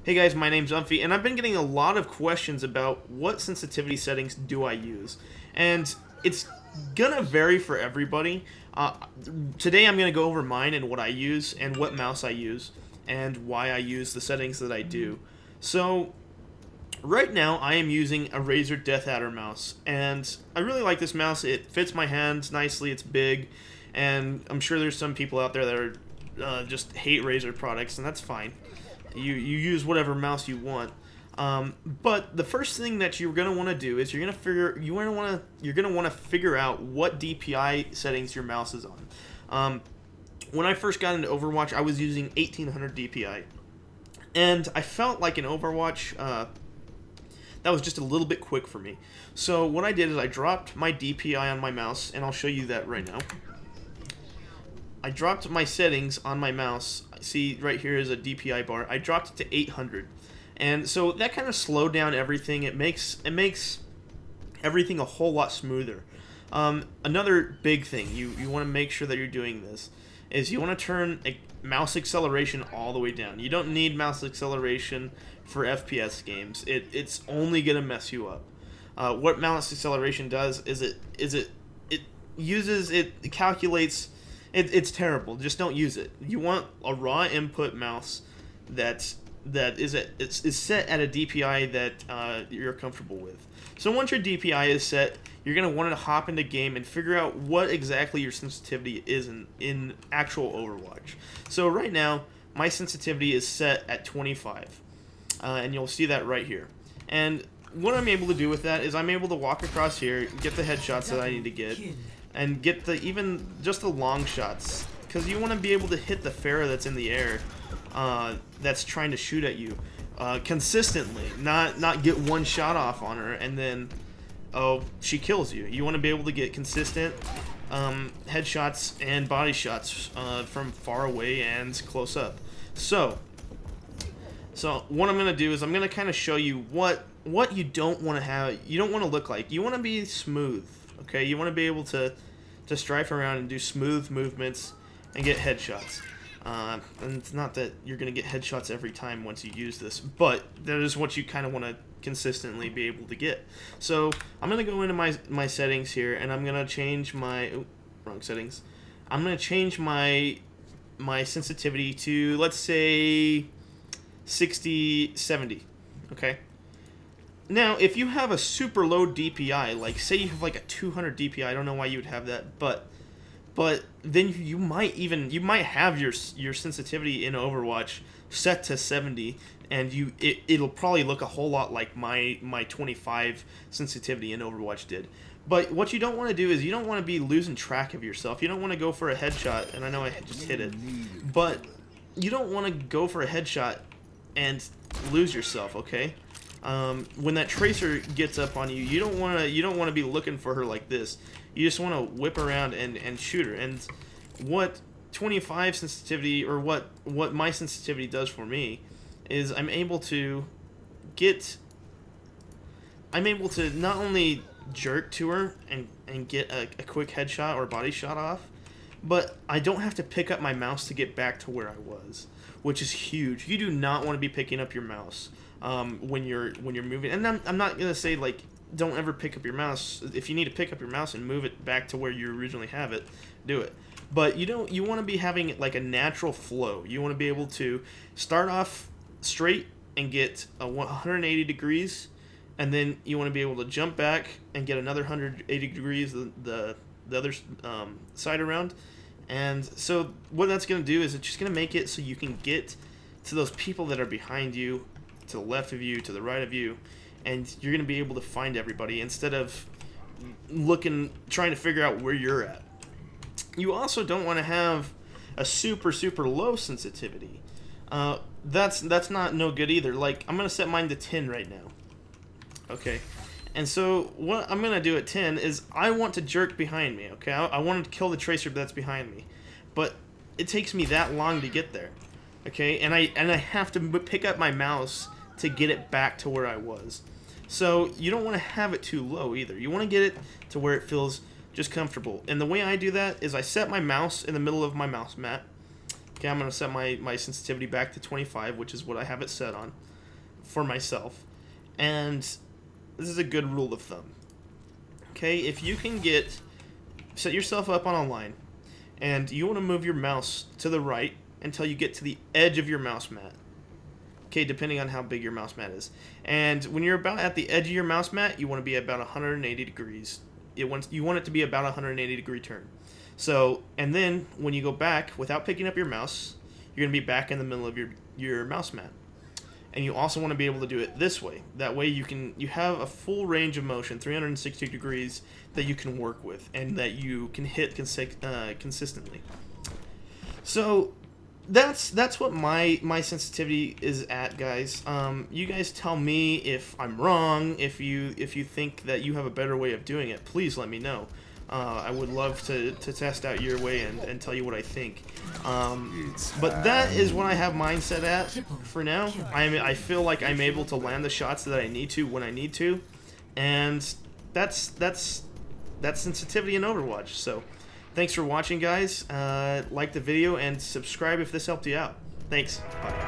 Hey guys, my name's Umphy, and I've been getting a lot of questions about what sensitivity settings do I use. And it's gonna vary for everybody. Today I'm gonna go over mine and what I use, and what mouse I use, and why I use the settings that I do. So, right now I am using a Razer Death Adder mouse, and I really like this mouse. It fits my hands nicely, it's big, and I'm sure there's some people out there that are just hate Razer products, and that's fine. You use whatever mouse you want. But the first thing that you're gonna want to do is you're gonna want to figure out what DPI settings your mouse is on. When I first got into Overwatch, I was using 1800 DPI, and I felt like in Overwatch that was just a little bit quick for me. So what I did is I dropped my DPI on my mouse, and I'll show you that right now. I dropped my settings on my mouse. See, right here is a DPI bar. I dropped it to 800, and so that kind of slowed down everything. It makes everything a whole lot smoother. Another big thing you want to make sure that you're doing this is you want to turn mouse acceleration all the way down. You don't need mouse acceleration for FPS games. It's only gonna mess you up. What mouse acceleration does is it calculates. It's terrible. Just don't use it. You want a raw input mouse that is set at a DPI that you're comfortable with. So once your DPI is set, you're gonna want to hop into game and figure out what exactly your sensitivity is in actual Overwatch. So right now, my sensitivity is set at 25, and you'll see that right here. And what I'm able to do with that is I'm able to walk across here, get the headshots that I need to get, and get even just the long shots, because you want to be able to hit the Pharah that's in the air, that's trying to shoot at you, consistently, not get one shot off on her and then she kills you. You want to be able to get consistent headshots and body shots from far away and close up. So what I'm gonna do is I'm gonna kind of show you what you don't want to have. You don't want to look like. You want to be smooth. Okay, you want to be able to strife around and do smooth movements and get headshots. And it's not that you're going to get headshots every time once you use this, but that is what you kind of want to consistently be able to get. So I'm going to go into my settings here, and I'm going to change my... wrong settings. I'm going to change my sensitivity to, let's say, 60, 70. Okay? Now, if you have a super low DPI, like say you have like a 200 DPI, I don't know why you would have that, but then you might have your sensitivity in Overwatch set to 70, and it'll probably look a whole lot like my 25 sensitivity in Overwatch did. But what you don't want to do is you don't want to be losing track of yourself. You don't want to go for a headshot, and I know I just hit it, but you don't want to go for a headshot and lose yourself, okay? When that tracer gets up on you, you don't want to be looking for her like this. You just want to whip around and shoot her. And what 25 sensitivity, or what my sensitivity does for me, is I'm able to not only jerk to her and get a quick headshot or body shot off, but I don't have to pick up my mouse to get back to where I was, which is huge. You do not want to be picking up your mouse when you're moving. And I'm not gonna say like don't ever pick up your mouse. If you need to pick up your mouse and move it back to where you originally have it, do it. But you want to be having like a natural flow. You want to be able to start off straight and get a 180 degrees, and then you want to be able to jump back and get another 180 degrees the other side around. And so what that's going to do is it's just going to make it so you can get to those people that are behind you, to the left of you, to the right of you, and you're going to be able to find everybody instead of trying to figure out where you're at. You also don't want to have a super low sensitivity. That's not no good either. Like, I'm going to set mine to 10 right now. Okay. And so what I'm going to do at 10 is I want to jerk behind me, okay? I want to kill the tracer that's behind me. But it takes me that long to get there, okay? And I have to pick up my mouse to get it back to where I was. So you don't want to have it too low either. You want to get it to where it feels just comfortable. And the way I do that is I set my mouse in the middle of my mouse mat, Okay, I'm going to set my sensitivity back to 25, which is what I have it set on for myself. And this is a good rule of thumb. Okay, if you can set yourself up on online, and you want to move your mouse to the right until you get to the edge of your mouse mat. Okay, depending on how big your mouse mat is. And when you're about at the edge of your mouse mat, you want to be about 180 degrees. You want it to be about a 180 degree turn. So, and then when you go back without picking up your mouse, you're going to be back in the middle of your mouse mat. And you also want to be able to do it this way. That way you have a full range of motion, 360 degrees, that you can work with and that you can hit consistently. So that's what my sensitivity is at, guys. You guys tell me if I'm wrong. If you think that you have a better way of doing it, please let me know. I would love to test out your way and tell you what I think. But that is what I have mine set at for now. I feel like I'm able to land the shots that I need to when I need to, and that's sensitivity in Overwatch. So thanks for watching, guys. Like the video and subscribe if this helped you out. Thanks. Bye.